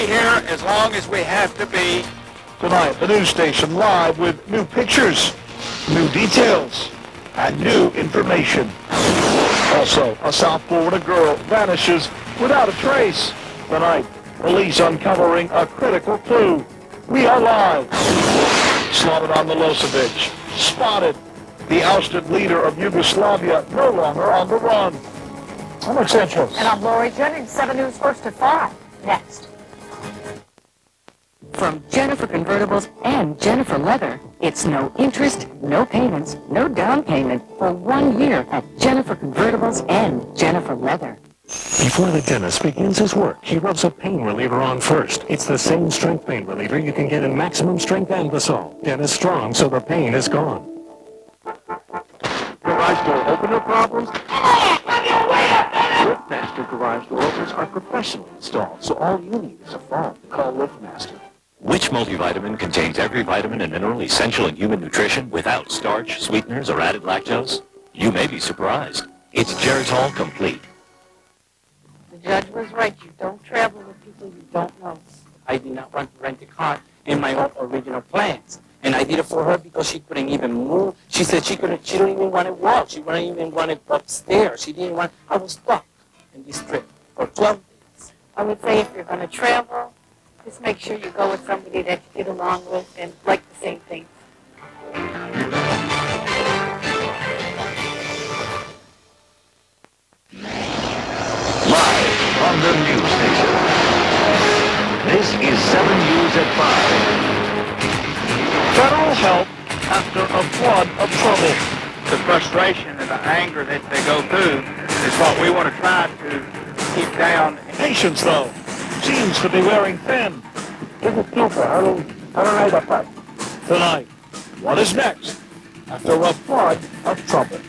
be here as long as we have to be. Tonight, the news station live with new pictures, new details, and new information. Also, a South Florida girl vanishes without a trace. Tonight, police uncovering a critical clue. We are live. Slobodan Milosevic spotted. The ousted leader of Yugoslavia no longer on the run. I'm Rick Sanchez. And I'm Lori Jennings. 7 News first at 5. Next. From Jennifer Convertibles and Jennifer Leather, it's no interest, no payments, no down payment for 1 year at Jennifer Convertibles and Jennifer Leather. Before the dentist begins his work, he rubs a pain reliever on first. It's the same strength pain reliever you can get in maximum strength Anbesol. Dentist strong, so the pain is gone. Garage door opener problems? LiftMaster garage door openers are professionally installed, so all you need is a phone to call LiftMaster. Which multivitamin contains every vitamin and mineral essential in human nutrition without starch, sweeteners, or added lactose? You may be surprised. It's Geritol Complete. The judge was right. You don't travel with people you don't know. I did not want to rent a car in my own original plans. And I did it for her because she couldn't even move. She said she didn't even want to walk. She didn't even want to go upstairs. She didn't want, I was stuck in this trip for 12 days. I would say if you're going to travel, just make sure you go with somebody that you get along with and like the same things. Live from the news station. This is 7 News at 5. Federal help after a flood of trouble. The frustration and the anger that they go through is what we want to try to keep down. Patience, though, seems to be wearing thin. Tonight, what is next after a flood of trouble?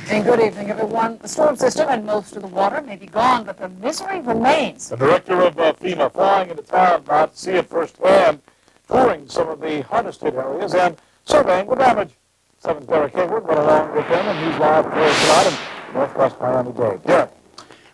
And good evening, everyone. The storm system and most of the water may be gone, but the misery remains. The director of FEMA flying into town now to see it firsthand, touring some of the hardest hit areas and surveying the damage. 7's Derek Hayward went along with them, and he's live for us tonight in Northwest Miami-Dade. Derek.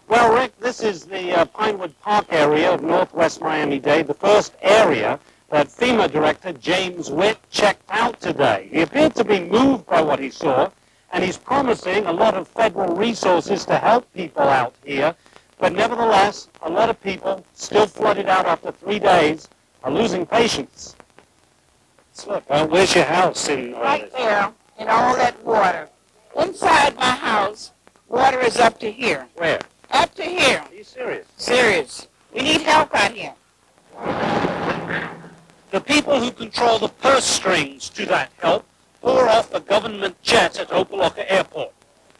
Well, Rick, this is the Pinewood Park area of Northwest Miami-Dade, the first area that FEMA Director James Witt checked out today. He appeared to be moved by what he saw, and he's promising a lot of federal resources to help people out here. But nevertheless, a lot of people still flooded out after 3 days are losing patience. Look, where's your house? Right there in all that water. Inside my house, water is up to here. Where? Up to here. Are you serious? Serious. We need help out here. The people who control the purse strings to that help pour off a government jet at Opa-locka Airport,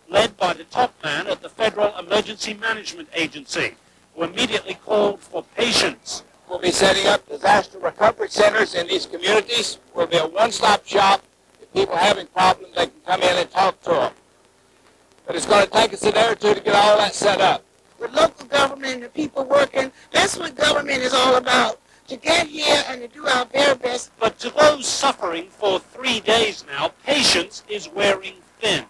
led by the top man at the Federal Emergency Management Agency, who immediately called for patience. We'll be setting up disaster recovery centers in these communities. We'll be a one-stop shop. If people are having problems, they can come in and talk to them. But it's going to take us a day or two to get all that set up. With local government and the people working, that's what government is all about. To get here and to do our very best. But to those suffering for 3 days now, patience is wearing thin.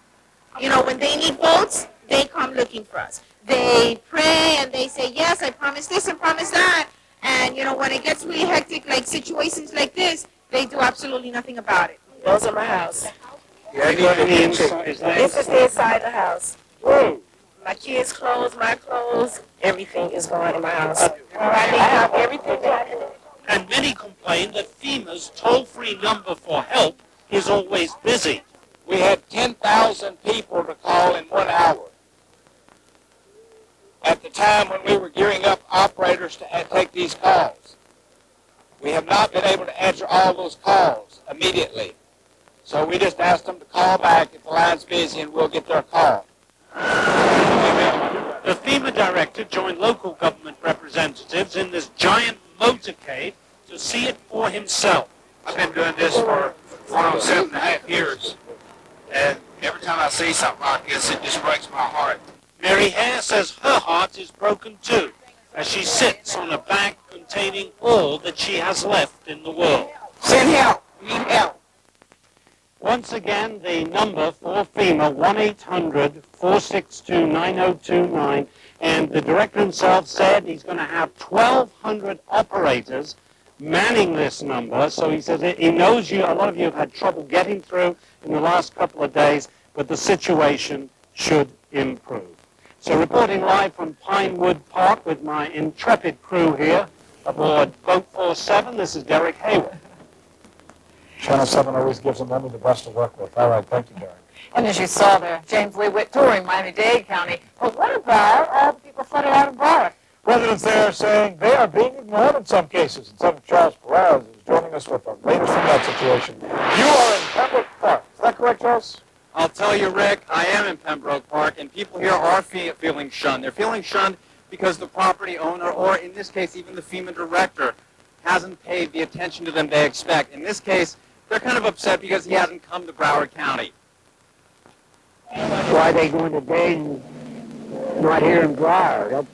You know, when they need votes, they come looking for us. They pray and they say, yes, I promise this and promise that. And, you know, when it gets really hectic, like situations like this, they do absolutely nothing about it. Those are my house. This This is the inside of the house. Whoa. My kids' clothes, my clothes, everything is going in my house. I have everything that I need. And many complain that FEMA's toll-free number for help is always busy. We had 10,000 people to call in 1 hour. At the time when we were gearing up operators to take these calls. We have not been able to answer all those calls immediately. So we just asked them to call back if the line's busy and we'll get their call. The FEMA director joined local government representatives in this giant motorcade to see it for himself. I've been doing this for 7.5 years. And every time I see something like this, it just breaks my heart. Mary Hare says her heart is broken too, as she sits on a bag containing all that she has left in the world. Send help. We need help. Once again, the number for FEMA, 1-800-462-9029, And the director himself said he's going to have 1,200 operators manning this number. So he says he knows a lot of you have had trouble getting through in the last couple of days, but the situation should improve. So reporting live from Pinewood Park with my intrepid crew here aboard Boat 47, this is Derek Hayward. Channel 7 always gives them only the best to work with. All right, thank you, Derek. And as you saw there, James Lee Witt touring Miami-Dade County. But what about all the people flooded out of Broward? Residents there are saying they are being ignored in some cases. And Senator Charles Perez is joining us with the latest from that situation. You are in Pembroke Park. Is that correct, Charles? I'll tell you, Rick, I am in Pembroke Park, and people here are feeling shunned. They're feeling shunned because the property owner, or in this case, even the FEMA director, hasn't paid the attention to them they expect. In this case, they're kind of upset because he hasn't come to Broward County. Why are they going to Dade, not here in Broward?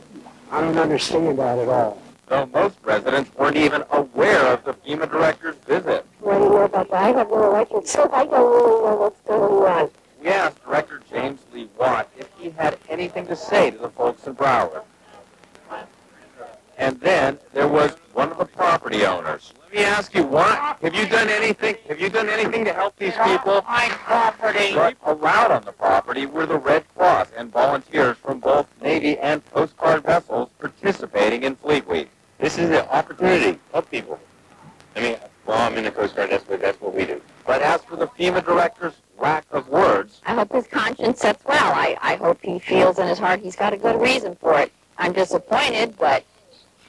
I don't understand that at all. Though most residents weren't even aware of the FEMA director's visit. What do you know about that? I have no electric, so I don't really know what's going on. We asked Director James Lee Watt if he had anything to say to the folks in Broward. And then there was one of the property owners. Let me ask you, what? Have you done anything to help these people? My property. Right around on the property were the Red Cross and volunteers from both Navy and Coast Guard vessels participating in Fleet Week. This is an opportunity to help people. I mean, well, I'm in the Coast Guard, that's what we do. But as for the FEMA director's lack of words, I hope his conscience sets well. I hope he feels in his heart he's got a good reason for it. I'm disappointed, but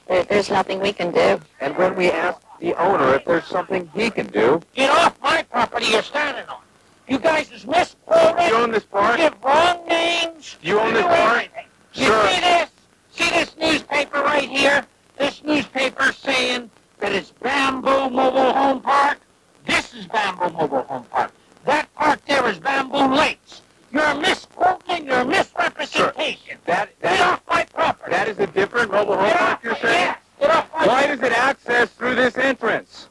there's nothing we can do. and when we asked the owner if there's something he can do, Get off my property you're standing on. You guys is misquoted. you own this park? Give wrong names. You own this do park? everything. You Sure. see this? See this newspaper right here? This newspaper saying that it's Bamboo Mobile Home Park. This is Bamboo Mobile Home Park. That park there is Bamboo Lakes. You're misquoting, you're misrepresentation. That Get off my property. that is a different mobile home Get park off, you're saying? yes, get off my Why does it access through this entrance?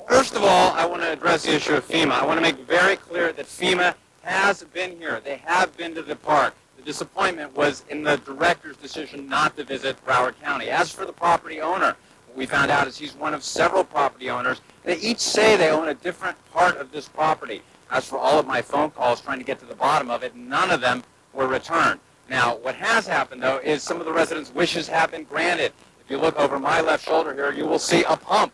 First of all, I want to address the issue of FEMA. I want to make very clear that FEMA has been here. They have been to the park. The disappointment was in the director's decision not to visit Broward County. As for the property owner, what we found out is he's one of several property owners. They each say they own a different part of this property. As for all of my phone calls trying to get to the bottom of it, none of them were returned. Now, what has happened, though, is some of the residents' wishes have been granted. If you look over my left shoulder here, you will see a pump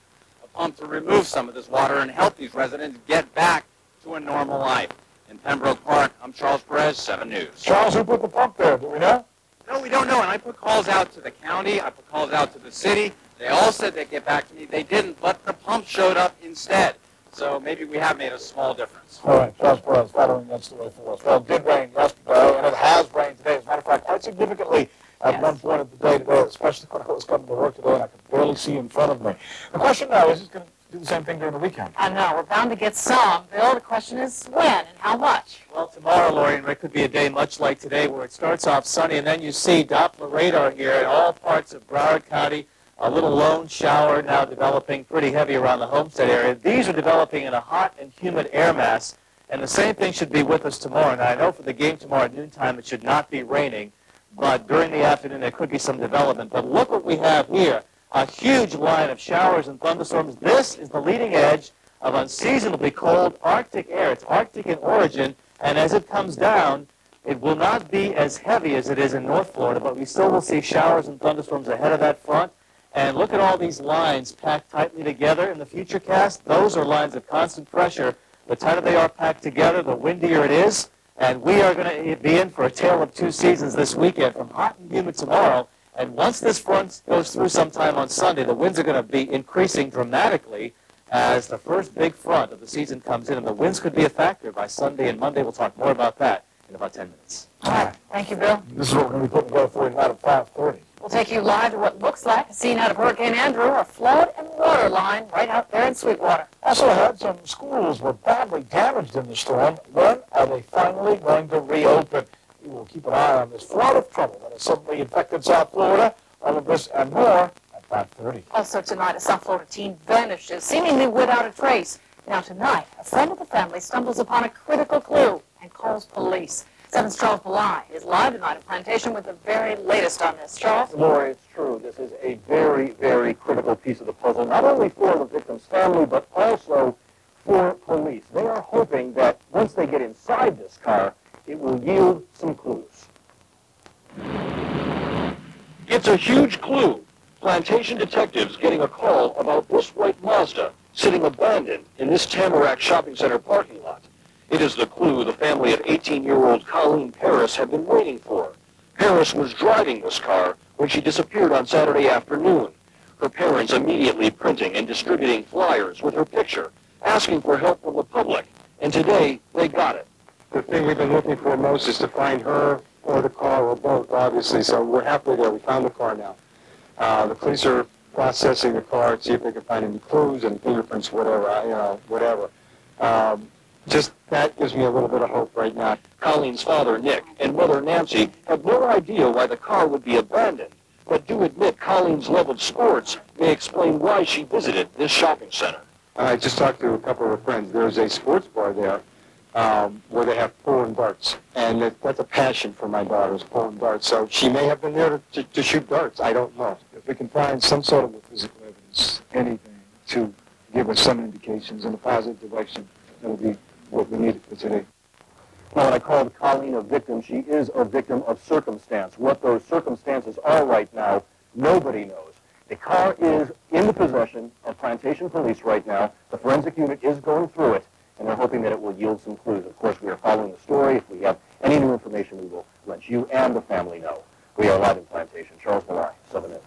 to remove some of this water and help these residents get back to a normal life. In Pembroke Park, I'm Charles Perez, 7 News. Charles, who put the pump there? Do we know? No, we don't know, and I put calls out to the county, I put calls out to the city. They all said they'd get back to me. They didn't, but the pump showed up instead. So maybe we have made a small difference. All right, Charles Perez, following that's the way for us. Well, it did rain yesterday, and it has rained today. As a matter of fact, quite significantly at one point of the day today, especially when I was coming to work today, and I could barely see in front of me. The question now is, going to do the same thing during the weekend? I know, we're bound to get some. Bill, the question is when and how much? Well, tomorrow, Lori and Rick, could be a day much like today where it starts off sunny and then you see Doppler radar here in all parts of Broward County. A little lone shower now developing pretty heavy around the Homestead area. These are developing in a hot and humid air mass, and the same thing should be with us tomorrow. Now, I know for the game tomorrow at noontime it should not be raining, but during the afternoon there could be some development. But look what we have here, a huge line of showers and thunderstorms. This is the leading edge of unseasonably cold Arctic air. It's Arctic in origin, and as it comes down, it will not be as heavy as it is in North Florida, but we still will see showers and thunderstorms ahead of that front. And look at all these lines packed tightly together in the futurecast. Those are lines of constant pressure. The tighter they are packed together, the windier it is. And we are going to be in for a tale of two seasons this weekend, from hot and humid tomorrow. And once this front goes through sometime on Sunday, the winds are going to be increasing dramatically as the first big front of the season comes in. And the winds could be a factor by Sunday and Monday. We'll talk more about that in about 10 minutes. All right, thank you, Bill. This is what we're going to be putting together for you tonight at 5:30. We'll take you live to what looks like a scene out of Hurricane Andrew, a flood and water line right out there in Sweetwater. Also heard some schools were badly damaged in the storm. When are they finally going to reopen? We will keep an eye on this flood of trouble that has suddenly infected South Florida. All of this and more at 5:30. Also tonight, a South Florida teen vanishes, seemingly without a trace. Now tonight, a friend of the family stumbles upon a critical clue and calls police. 7's Charles Belay is live tonight at Plantation with the very latest on this. Charles? Lori, it's true. This is a very, very critical piece of the puzzle, not only for the victim's family, but also for police. They are hoping that once they get inside this car, it will yield some clues. It's a huge clue. Plantation detectives getting a call about this white Mazda sitting abandoned in this Tamarack shopping center parking lot. It is the clue the family of 18-year-old Colleen Paris had been waiting for. Paris was driving this car when she disappeared on Saturday afternoon. Her parents immediately printing and distributing flyers with her picture, asking for help from the public. And today, they got it. The thing we've been looking for most is to find her or the car or both, obviously. So we're halfway there. We found the car now. The police are processing the car to see if they can find any clues and fingerprints, whatever, whatever. Just that gives me a little bit of hope right now. Colleen's father, Nick, and mother, Nancy, have no idea why the car would be abandoned, but do admit Colleen's love of sports may explain why she visited this shopping center. I just talked to a couple of her friends. There's a sports bar there where they have pool and darts, and that's a passion for my daughter's pool and darts. So she may have been there to shoot darts. I don't know. If we can find some sort of physical evidence, anything, to give us some indications in a positive direction, that would be what we needed for today. Now, when I called Colleen a victim, she is a victim of circumstance. What those circumstances are right now, nobody knows. The car is in the possession of Plantation Police right now. The forensic unit is going through it, and they're hoping that it will yield some clues. Of course, we are following the story. If we have any new information, we will let you and the family know. We are live in Plantation. Charles Belay, 7 News.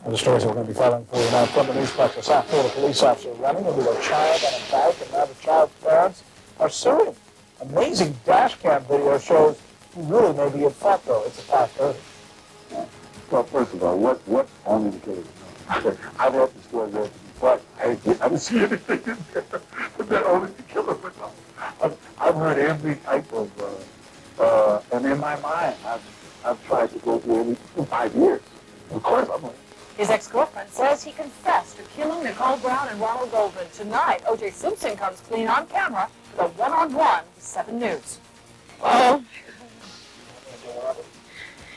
And the stories that we're going to be following for you now from the newspaper. South Florida police officer running into a child on a bike, and now the child's parents are suing. Amazing dash cam video shows he really may be at fault, though. It's a 5:30. Well, first of all, what only the killer? I've had the story there, but I haven't seen anything in there that only the killer would know. I've heard every type of, and in my mind, I've tried to go through every in 5 years. Of course, I'm like, His ex-girlfriend says he confessed to killing Nicole Brown and Ronald Goldman. Tonight, O.J. Simpson comes clean on camera for the one-on-one with 7 News. Oh.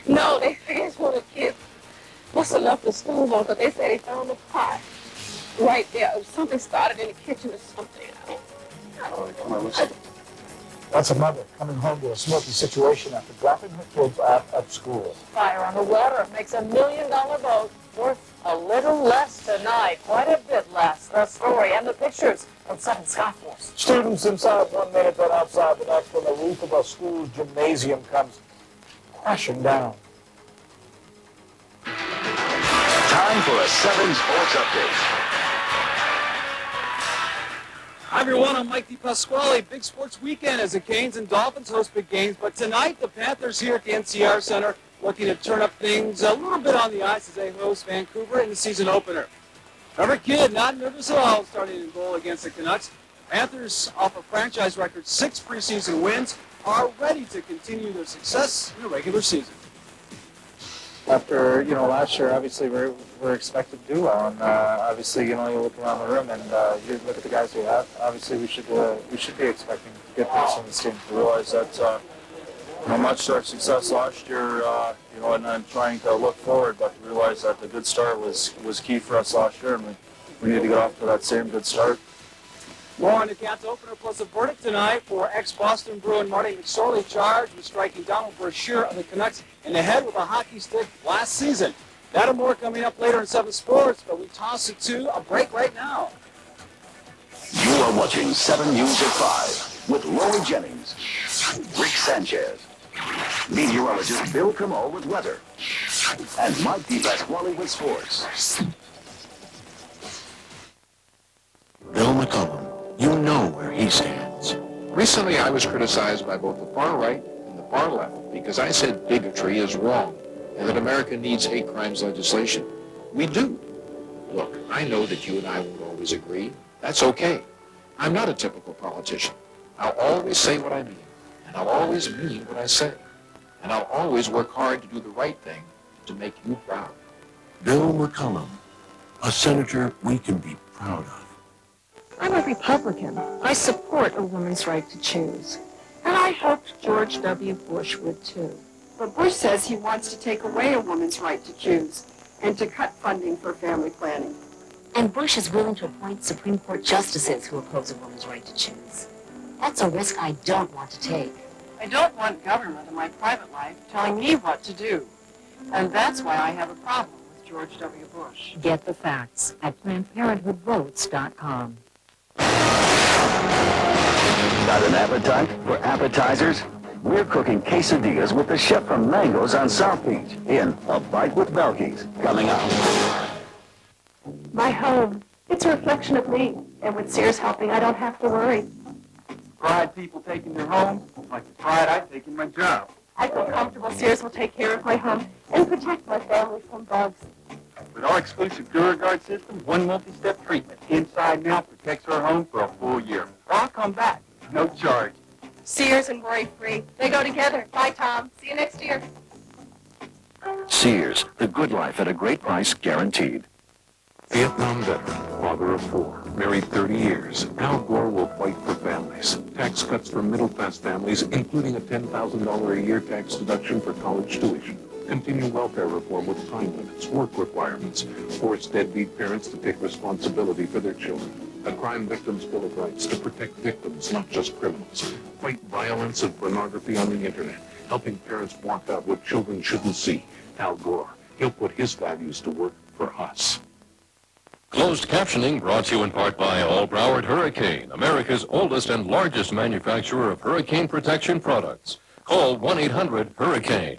No, they just want to kids must have left the stove on because they said they found the pot right there. Something started in the kitchen or something. come on, listen. That's a mother coming home to a smoky situation after dropping her kids off at school. Fire on the water makes $1 million boat worth a little less tonight. Quite a bit less. The story and the pictures from 7 Skyforce. Students inside 1 minute, then outside the next when the roof of a school's gymnasium comes crashing down. Time for a 7 Sports Update. Hi everyone, I'm Mike DePasquale. Big sports weekend as the Canes and Dolphins host big games, but tonight the Panthers here at the NCR Center looking to turn up things a little bit on the ice as they host Vancouver in the season opener. Trevor Kidd not nervous at all starting in goal against the Canucks. Panthers, off a franchise record 6 preseason wins, are ready to continue their success in the regular season. After, last year, obviously, we're expected to do well. And obviously, you look around the room and you look at the guys we have. Obviously, we should be expecting good things from this team. To realize that much to our success last year, and I'm trying to look forward, but to realize that the good start was key for us last year, and we need to get off to that same good start. More on the Cats opener plus a verdict tonight for ex-Boston Bruin Marty McSorley charged with striking Donald Brashear of the Canucks in the head with a hockey stick last season. That and more coming up later in 7 Sports, but we toss it to a break right now. You are watching 7 News at 5 with Roy Jennings, Rick Sanchez, meteorologist Bill Kamal with weather, and Mike DePasquale with sports. Bill McCullum, you know where he stands. Recently, I was criticized by both the far right and the far left because I said bigotry is wrong and that America needs hate crimes legislation. We do. Look, I know that you and I won't always agree. That's okay. I'm not a typical politician. I'll always say what I mean, and I'll always mean what I say. And I'll always work hard to do the right thing to make you proud. Bill McCullum, a senator we can be proud of. I'm a Republican. I support a woman's right to choose. And I hoped George W. Bush would too. But Bush says he wants to take away a woman's right to choose and to cut funding for family planning. And Bush is willing to appoint Supreme Court justices who oppose a woman's right to choose. That's a risk I don't want to take. I don't want government in my private life telling me what to do. And that's why I have a problem with George W. Bush. Get the facts at PlannedParenthoodVotes.com. Got an appetite for appetizers? We're cooking quesadillas with the chef from Mango's on South Beach in A Bite with Belky's, coming up. My home. It's a reflection of me. And with Sears helping, I don't have to worry. Pride people taking their home, like the pride I take in my job. I feel comfortable Sears will take care of my home and protect my family from bugs. With our exclusive DuraGuard system, one multi-step treatment inside and out protects our home for a full year. I'll come back, no charge. Sears and worry-free. They go together. Bye, Tom. See you next year. Sears, the good life at a great price guaranteed. Vietnam veteran, father of 4, married 30 years. Al Gore will fight for families. Tax cuts for middle-class families, including a $10,000 a year tax deduction for college tuition. Continue welfare reform with time limits, work requirements. Force deadbeat parents to take responsibility for their children. A crime victims' bill of rights to protect victims, not just criminals. Fight violence and pornography on the internet. Helping parents walk out what children shouldn't see. Al Gore. He'll put his values to work for us. Closed captioning brought to you in part by All Broward Hurricane, America's oldest and largest manufacturer of hurricane protection products. Call 1-800-HURRICANE.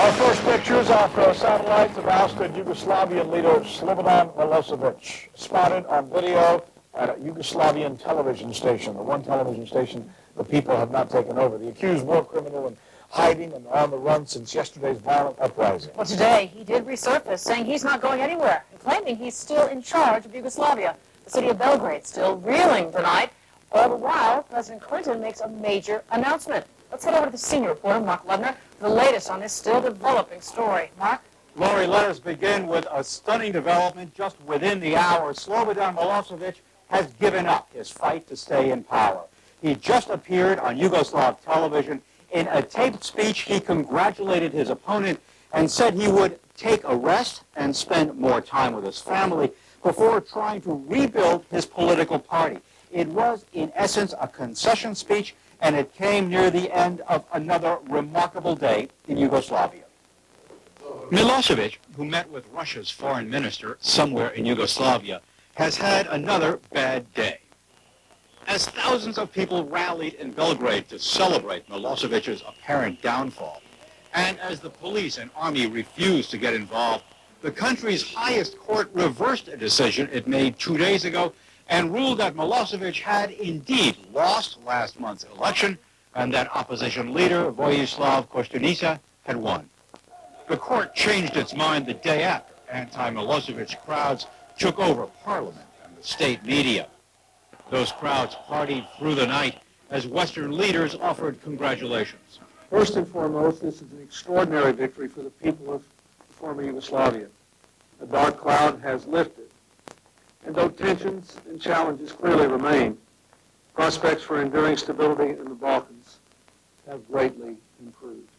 Our first pictures off satellites of ousted Yugoslavian leader Slobodan Milosevic, spotted on video at a Yugoslavian television station, the one television station the people have not taken over. The accused war criminal and hiding and on the run since yesterday's violent uprising. Well, today he did resurface, saying he's not going anywhere, and claiming he's still in charge of Yugoslavia. The city of Belgrade still reeling tonight. All the while, President Clinton makes a major announcement. Let's head over to the senior reporter, Mark Lubner, for the latest on this still developing story. Mark? Lori, let us begin with a stunning development just within the hour. Slobodan Milosevic has given up his fight to stay in power. He just appeared on Yugoslav television. In a taped speech, he congratulated his opponent and said he would take a rest and spend more time with his family before trying to rebuild his political party. It was, in essence, a concession speech, and it came near the end of another remarkable day in Yugoslavia. Milosevic, who met with Russia's foreign minister somewhere in Yugoslavia, has had another bad day. As thousands of people rallied in Belgrade to celebrate Milosevic's apparent downfall, and as the police and army refused to get involved, the country's highest court reversed a decision it made 2 days ago and ruled that Milosevic had indeed lost last month's election and that opposition leader Vojislav Koštunica had won. The court changed its mind the day after anti-Milosevic crowds took over Parliament and the state media. Those crowds partied through the night as Western leaders offered congratulations. First and foremost, this is an extraordinary victory for the people of former Yugoslavia. The dark cloud has lifted. And though tensions and challenges clearly remain, prospects for enduring stability in the Balkans have greatly improved.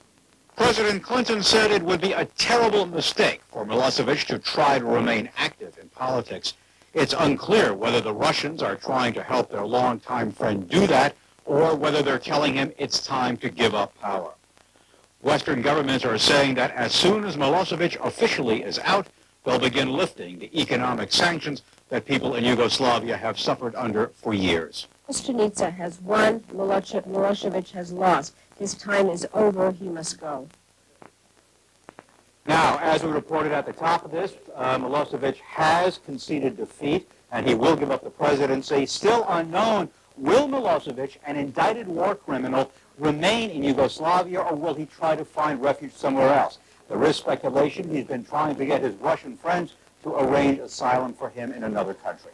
President Clinton said it would be a terrible mistake for Milosevic to try to remain active in politics. It's unclear whether the Russians are trying to help their longtime friend do that or whether they're telling him it's time to give up power. Western governments are saying that as soon as Milosevic officially is out, they'll begin lifting the economic sanctions that people in Yugoslavia have suffered under for years. Koštunica has won, Milosevic has lost. His time is over, he must go. Now, as we reported at the top of this, Milosevic has conceded defeat, and he will give up the presidency. Still unknown, will Milosevic, an indicted war criminal, remain in Yugoslavia, or will he try to find refuge somewhere else? There is speculation he's been trying to get his Russian friends to arrange asylum for him in another country.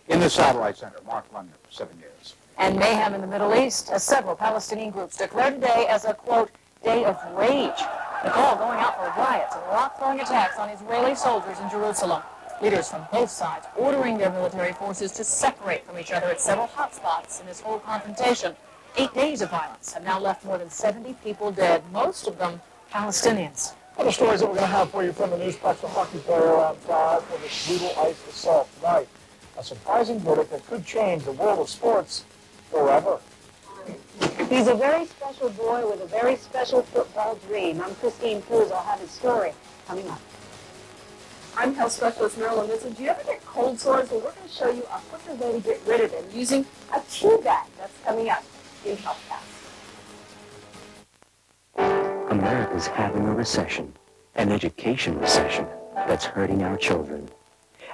In the Satellite Center, Mark Lubner, 7 News. And mayhem in the Middle East, as several Palestinian groups declared today as a, quote, day of rage. The call going out for riots and rock-throwing attacks on Israeli soldiers in Jerusalem. Leaders from both sides ordering their military forces to separate from each other at several hotspots in this whole confrontation. 8 days of violence have now left more than 70 people dead, most of them Palestinians. Other stories that we're going to have for you from the Newsplex, a hockey player on trial for this brutal ice assault tonight. A surprising verdict that could change the world of sports forever. He's a very special boy with a very special football dream. I'm Christine Cruz. I'll have his story coming up. I'm health specialist Marilyn Mitchell. Do you ever get cold sores? Well, we're going to show you a quicker way to get rid of them using a tea bag. That's coming up in HealthCast. America's having a recession, an education recession that's hurting our children.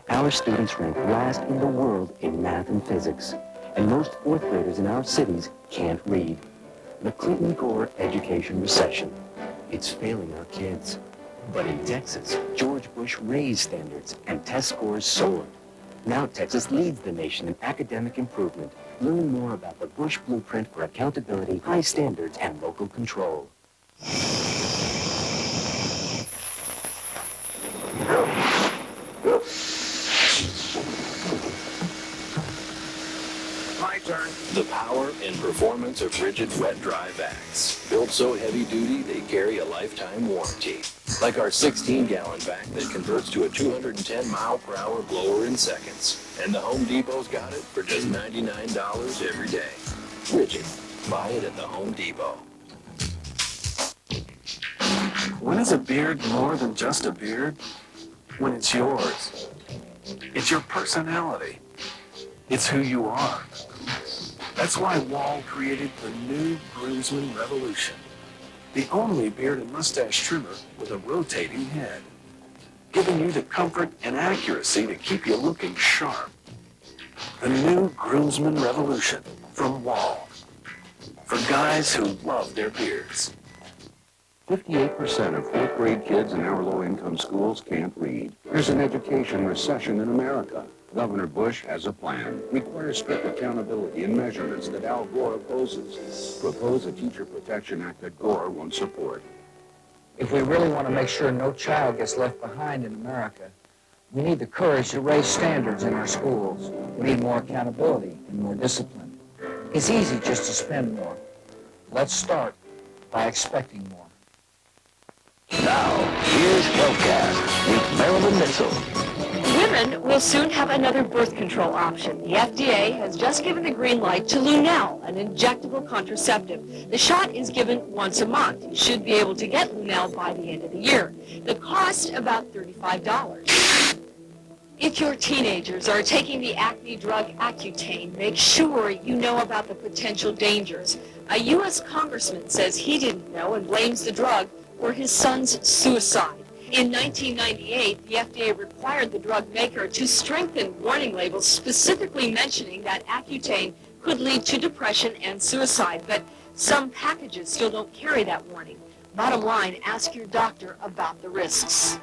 Our students rank last in the world in math and physics, and most fourth graders in our cities can't read. The Clinton-Gore education recession. It's failing our kids. But in Texas, George Bush raised standards and test scores soared. Now Texas leads the nation in academic improvement. Learn more about the Bush Blueprint for accountability, high standards, and local control. My turn. The power and performance of rigid wet-dry vacs. Built so heavy-duty, they carry a lifetime warranty. Like our 16-gallon vac that converts to a 210-mile-per-hour blower in seconds. And the Home Depot's got it for just $99 every day. Rigid. Buy it at the Home Depot. When is a beard more than just a beard? When it's yours. It's your personality. It's who you are. That's why Wall created the new Groomsman Revolution. The only beard and mustache trimmer with a rotating head. Giving you the comfort and accuracy to keep you looking sharp. The new Groomsman Revolution from Wall. For guys who love their beards. 58% of fourth grade kids in our low-income schools can't read. There's an education recession in America. Governor Bush has a plan. Requires strict accountability and measurements that Al Gore opposes. Propose a Teacher Protection Act that Gore won't support. If we really want to make sure no child gets left behind in America, we need the courage to raise standards in our schools. We need more accountability and more discipline. It's easy just to spend more. Let's start by expecting more. Now, here's HealthCast with Marilyn Mitchell. Women will soon have another birth control option. The FDA has just given the green light to Lunel, an injectable contraceptive. The shot is given once a month. You should be able to get Lunel by the end of the year. The cost, about $35. If your teenagers are taking the acne drug Accutane, make sure you know about the potential dangers. A U.S. congressman says he didn't know and blames the drug for his son's suicide. In 1998, the FDA required the drug maker to strengthen warning labels specifically mentioning that Accutane could lead to depression and suicide, but some packages still don't carry that warning. Bottom line, ask your doctor about the risks.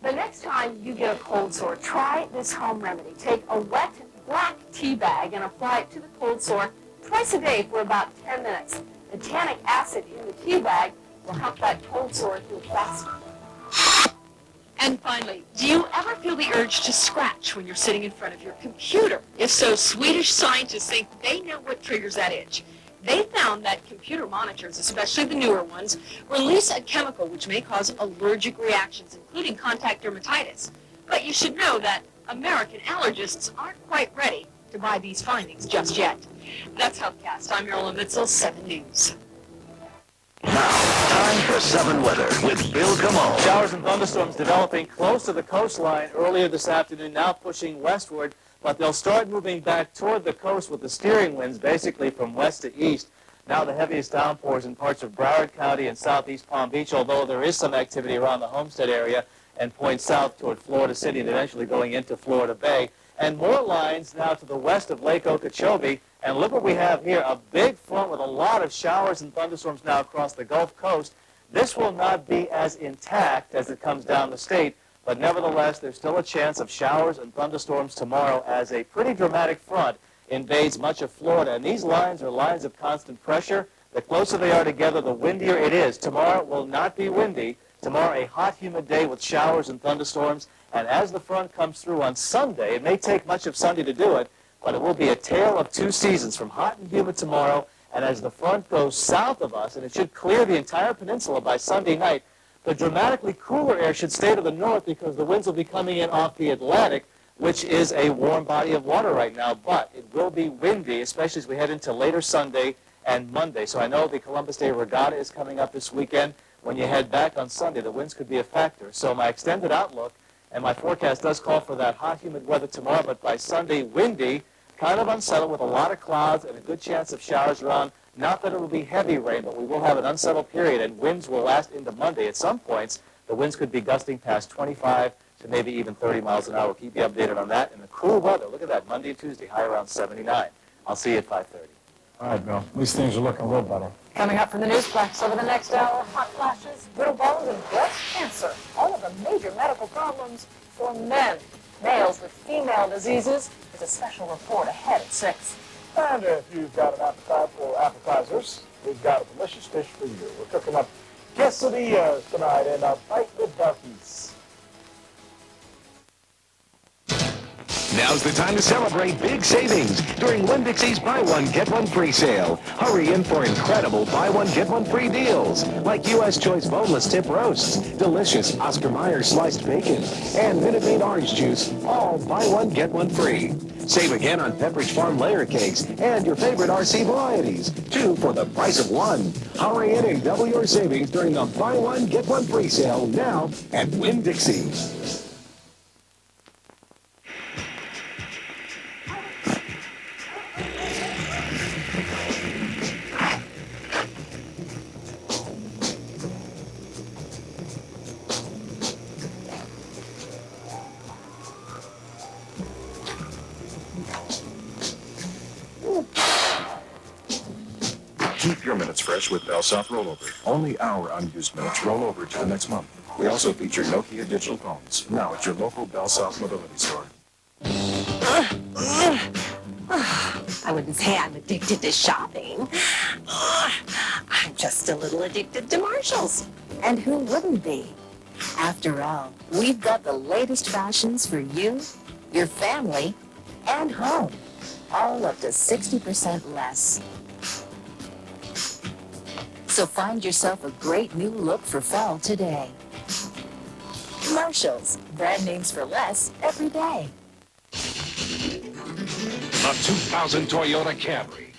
The next time you get a cold sore, try this home remedy. Take a wet black tea bag and apply it to the cold sore twice a day for about 10 minutes. The tannic acid in the tea bag will help that cold sore heal faster. And finally, do you ever feel the urge to scratch when you're sitting in front of your computer? If so, Swedish scientists think they know what triggers that itch. They found that computer monitors, especially the newer ones, release a chemical which may cause allergic reactions, including contact dermatitis. But you should know that American allergists aren't quite ready to buy these findings just yet. That's HealthCast. I'm Marilyn Mitchell, 7 News. Time for 7 weather with Bill Camone. Showers and thunderstorms developing close to the coastline earlier this afternoon, now pushing westward, but they'll start moving back toward the coast with the steering winds basically from west to east. Now the heaviest downpours in parts of Broward County and southeast Palm Beach, although there is some activity around the Homestead area and points south toward Florida City and eventually going into Florida Bay. And more lines now to the west of Lake Okeechobee. And look what we have here, a big front with a lot of showers and thunderstorms now across the Gulf Coast. This will not be as intact as it comes down the state, but nevertheless, there's still a chance of showers and thunderstorms tomorrow as a pretty dramatic front invades much of Florida. And these lines are lines of constant pressure. The closer they are together, the windier it is. Tomorrow will not be windy. Tomorrow, a hot, humid day with showers and thunderstorms. And as the front comes through on Sunday, it may take much of Sunday to do it, but it will be a tale of two seasons, from hot and humid tomorrow, and as the front goes south of us, and it should clear the entire peninsula by Sunday night, the dramatically cooler air should stay to the north because the winds will be coming in off the Atlantic, which is a warm body of water right now, but it will be windy, especially as we head into later Sunday and Monday. So I know the Columbus Day Regatta is coming up this weekend. When you head back on Sunday, the winds could be a factor. So my extended outlook and my forecast does call for that hot, humid weather tomorrow, but by Sunday, windy, kind of unsettled with a lot of clouds and a good chance of showers around. Not that it will be heavy rain, but we will have an unsettled period, and winds will last into Monday. At some points, the winds could be gusting past 25 to maybe even 30 miles an hour. We'll keep you updated on that. And the cool weather, look at that, Monday and Tuesday, high around 79. I'll see you at 5:30. All right, Bill. These things are looking a little better. Coming up from the Newsplex over the next hour, hot flashes, brittle bones, and breast cancer. All of the major medical problems for men. Males with female diseases. There's a special report ahead at 6. And if you've got an appetite for appetizers, we've got a delicious dish for you. We're cooking up quesadillas tonight in a bite with Buc-ee's. Now's the time to celebrate big savings during Winn-Dixie's Buy One, Get One Free sale. Hurry in for incredible Buy One, Get One Free deals, like U.S. Choice boneless tip roasts, delicious Oscar Mayer sliced bacon, and Minute Maid orange juice, all Buy One, Get One Free. Save again on Pepperidge Farm layer cakes and your favorite RC varieties, 2 for the price of 1. Hurry in and double your savings during the Buy One, Get One Free sale now at Winn-Dixie. Keep your minutes fresh with Bell South Rollover. Only our unused minutes roll over to the next month. We also feature Nokia digital phones, now at your local Bell South Mobility store. I wouldn't say I'm addicted to shopping. I'm just a little addicted to Marshalls. And who wouldn't be? After all, we've got the latest fashions for you, your family, and home. All up to 60% less. So find yourself a great new look for fall today. Marshalls, brand names for less every day. The 2000 Toyota Camry.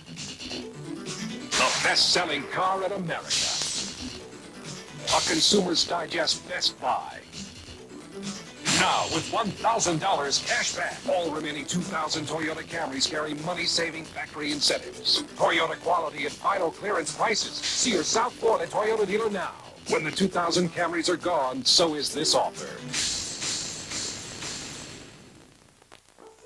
The best-selling car in America. A Consumer's Digest Best Buy. Now, with $1,000 cash back, all remaining 2000 Toyota Camrys carry money-saving factory incentives. Toyota quality at final clearance prices. See your South Florida Toyota dealer now. When the 2000 Camrys are gone, so is this offer.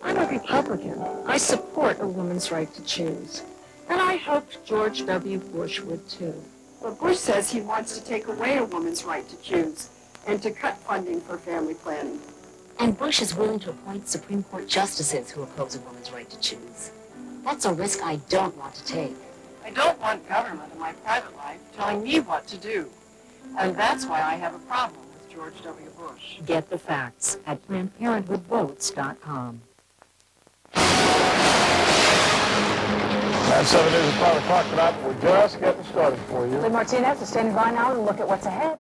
I'm a Republican. I support a woman's right to choose. And I hoped George W. Bush would too. But Bush says he wants to take away a woman's right to choose and to cut funding for family planning. And Bush is willing to appoint Supreme Court justices who oppose a woman's right to choose. That's a risk I don't want to take. I don't want government in my private life telling me what to do. And that's why I have a problem with George W. Bush. Get the facts at PlannedParenthoodVotes.com. That's 7 News at 5 o'clock tonight. We're just getting started for you. Lee Martinez is standing by now to look at what's ahead.